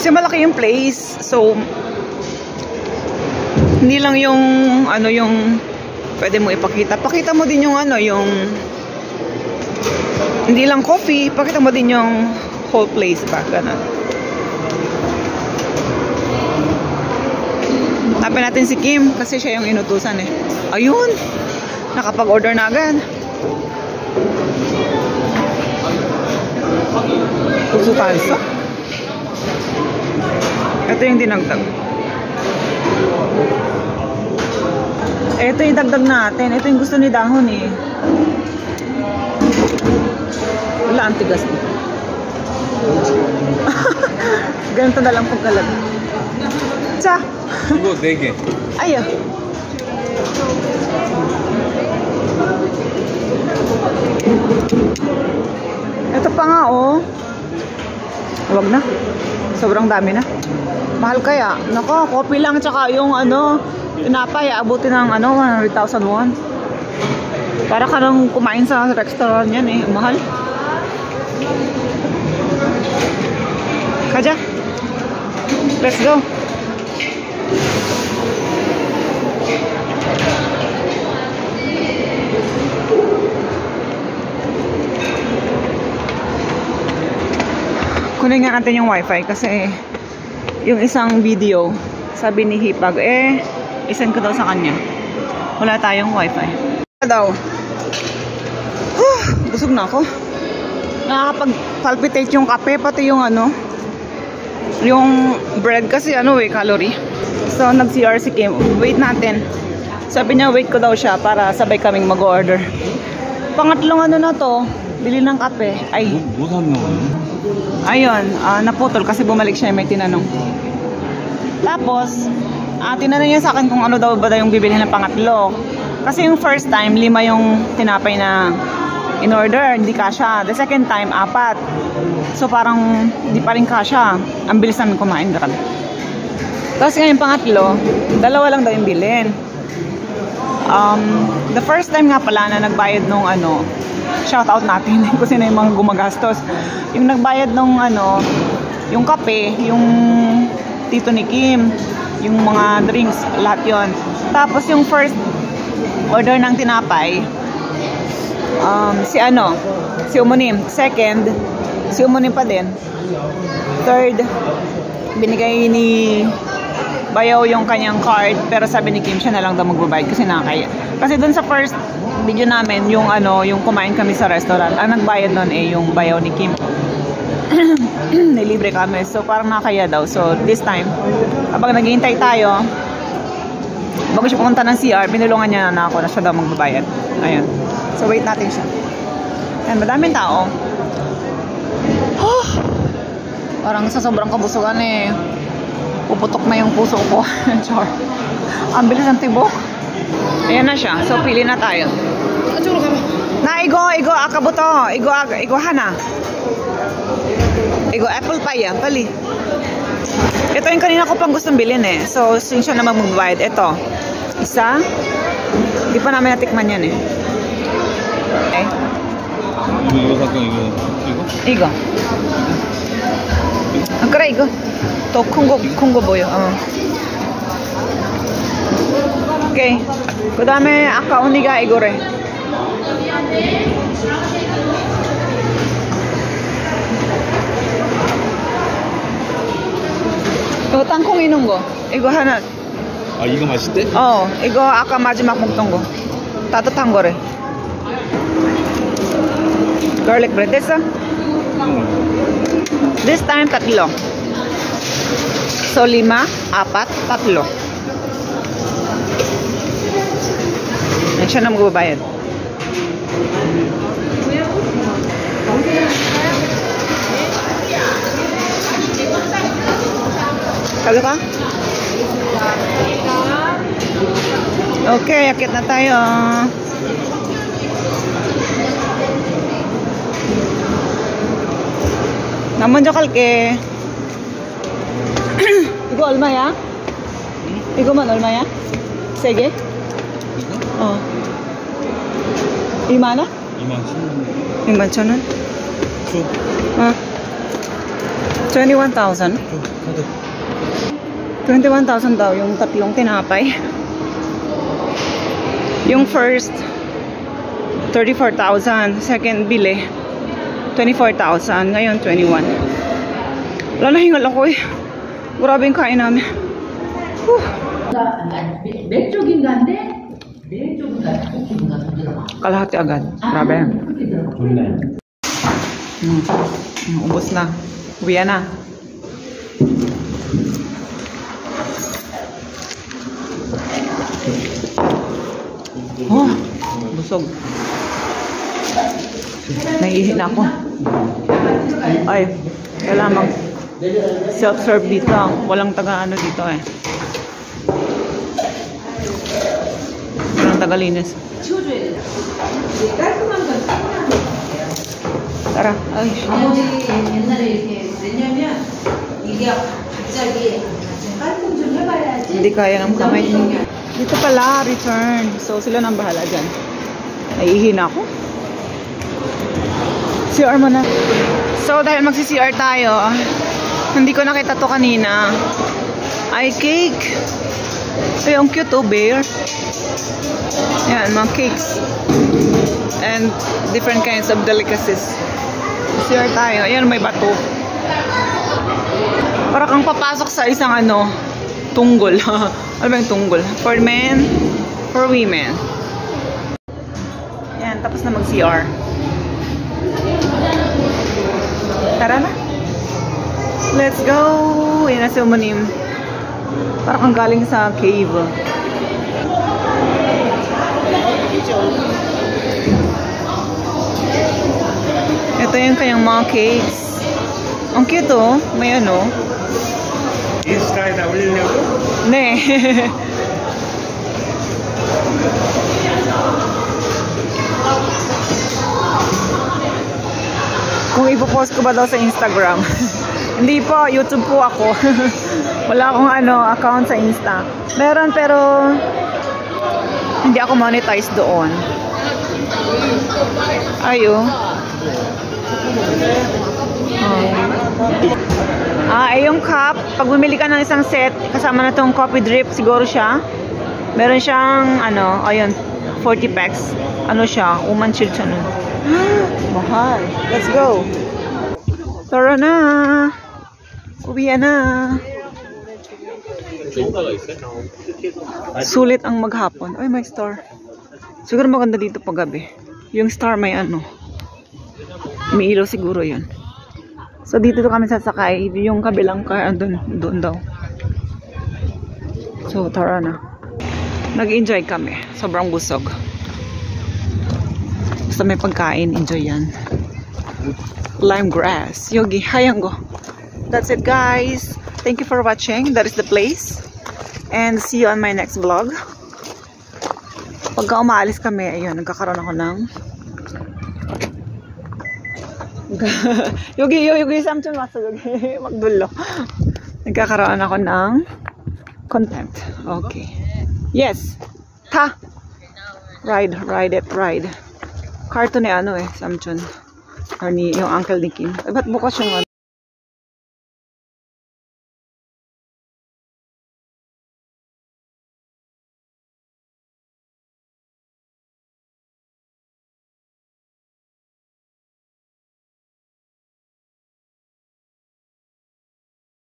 Kasi malaki yung place. So, hindi lang yung, ano yung, pwede mo ipakita. Pakita mo din yung, ano, yung, hindi lang coffee. Pakita mo din yung whole place ba. Ganun. Hanapin natin si Kim kasi siya yung inutusan eh. Ayun! Nakapag-order na agad. Puso tanso. Ito yung dinagdag. Ito yung dagdag natin. Ito yung gusto ni Dahon eh. Wala, ang tigas na. Ganito na lang pagkalag. Tsa! 이거 4개. Ayo. Ito pa nga oh. Huwag na. Sobrang dami na. Mahal kaya. Nako, kopi lang tsaka yung ano, tinapay, abutin ng ano, 100,000 won. Para ka nang kumain sa restaurant yan eh. Mahal. Kaja. Let's go. Kunin nga natin yung wifi kasi yung isang video sabi ni Hipag isend ko daw sa kanya. Wala tayong wifi. Daw. Busog na ako. Nakakapag-palpitate yung kape pati yung ano, yung bread kasi ano calorie. So nag-CR si Kim. Wait natin. Sabi niya wait ko daw siya para sabay kaming mag-order. Pangatlong ano na to, bili ng kape. Ay. 뭐 샀노? Ayun, naputol kasi bumalik siya, may tinanong. Tapos, tinanong niya sa akin kung ano daw ba yung bibili ng pangatlo. Kasi yung first time, 5 yung tinapay na in-order, hindi kasha. The second time, 4. So parang hindi pa rin kasha. Ang bilis namin kumain, grabe. Tapos ngayon pangatlo, 2 lang daw yung bilhin. The first time nga pala na nagbayad nung ano, shout out natin kung sino yung mga gumagastos. Yung nagbayad nung ano, yung kape, yung tito ni Kim, yung mga drinks, lahat yon. Tapos yung first order ng tinapay, si ano, si Umunim. Second, si Umunim pa din. Third, binigay ni Bayaw yung kanyang card, pero sabi ni Kim siya na lang daw magbabayad kasi nakakaya. Kasi dun sa first video namin, yung ano, yung kumain kami sa restaurant, ang nagbayad nun yung Bayaw ni Kim. Nilibre kami, so parang nakakaya daw. So this time, kapag naghihintay tayo, bago siya pumunta ng CR, pinulungan niya na ako na siya daw magbabayad. Ayun. So wait natin siya. Ayan, madaming tao. Parang sa sobrang kabusugan puputok na yung puso ko. Char. Ang bilis ng tibok. Ayan na siya. So pili na tayo. Na igo akabuto. Igo hana. Igo apple pie yan. Pali. Ito yung kanina ko pang gustong bilhin So yun siya naman magbabayad. Ito. Isa. Hindi pa namin natikman yan Okay. 이거 살까 이거? 이거. 그래 이거. 더 큰 거 보여. Okay. 그다음에 아까 언니가 이거래. 이거 땅콩 있는 거. 이거 하나. 아 이거 맛있대? 이거 아까 마지막 먹던 거. 따뜻한 거래. Garlic bread. 됐어? This time 3. So 5, 4, 3. Yan siya na magbabayad. Sabi ka? Okay, akit na tayo. 나 먼저 갈게. 이거 얼마야? 이거만 얼마야? 3개? 이거? 2만원? 21,000원? 21,000? 21,000 daw yung tatlong tinapay. Yung first 34,000, second bili 24,000, ngayon 21. Wala na hingal ako eh. Grabe yung kain namin. Kalahati agad. Grabe. Ubos na. Uwi na. Oh, busog. Naiihi na ako. Ay, kailangan self-serve dito. Walang taga-ano dito eh. Walang taga-linis. Tara. Ay, 옛날에 이렇게 왜냐면 이게 갑자기 깔끔 좀 해봐야지. hindi kaya ng kamay. Dito pala, return. So, sila nang bahala dyan. Naiihi na ako. CR mo na. So, dahil magsi-CR tayo, hindi ko nakita to kanina. Ay, cake. Ay, ang cute oh, bear. Yan, mga cakes. And different kinds of delicacies. CR tayo. Ayan, may bato. Para kang papasok sa isang ano, tunggol. Ano ba yung tunggol? For men, for women. Yan, tapos na mag-CR. Tara na. Let's go! Yan na si Umanim. Para kang galing sa cave. Ito yung kanyang mga cakes. Ang cute oh. May ano. Ne. Kung ipopost ko ba daw sa Instagram? Hindi po, YouTube po ako. Wala akong ano, account sa Insta. Meron pero hindi ako monetize doon. Ayo. Yung cup, pag bumili ka ng isang set, kasama na tong coffee drip, siguro siya. Meron siyang, ano, ayun, 40 packs. Ano siya, umanchil siya nun. Mahal. Let's go. Tara na. Uwi na. Sulit ang maghapon. Ay, may star. Siguro maganda dito pag gabi. Yung star may ano. May ilaw siguro yun. So dito kami sasakay. Yung kabilang car doon daw. So tara na. Nag-enjoy kami. Sobrang busog. Basta may pagkain, enjoy yan. Lime grass. Yogi, hayango. That's it guys. Thank you for watching. That is the place. And see you on my next vlog. Pagka umaalis kami, ayun, nagkakaroon ako ng Yogi, samchon maso Yogi. Magdulo. Nagkakaroon ako ng content. Okay. Yes. Ta. Ride it. Karton ni ano eh, samchon. Or ni yung uncle ni Kim. Eh, ba't bukas yung ano?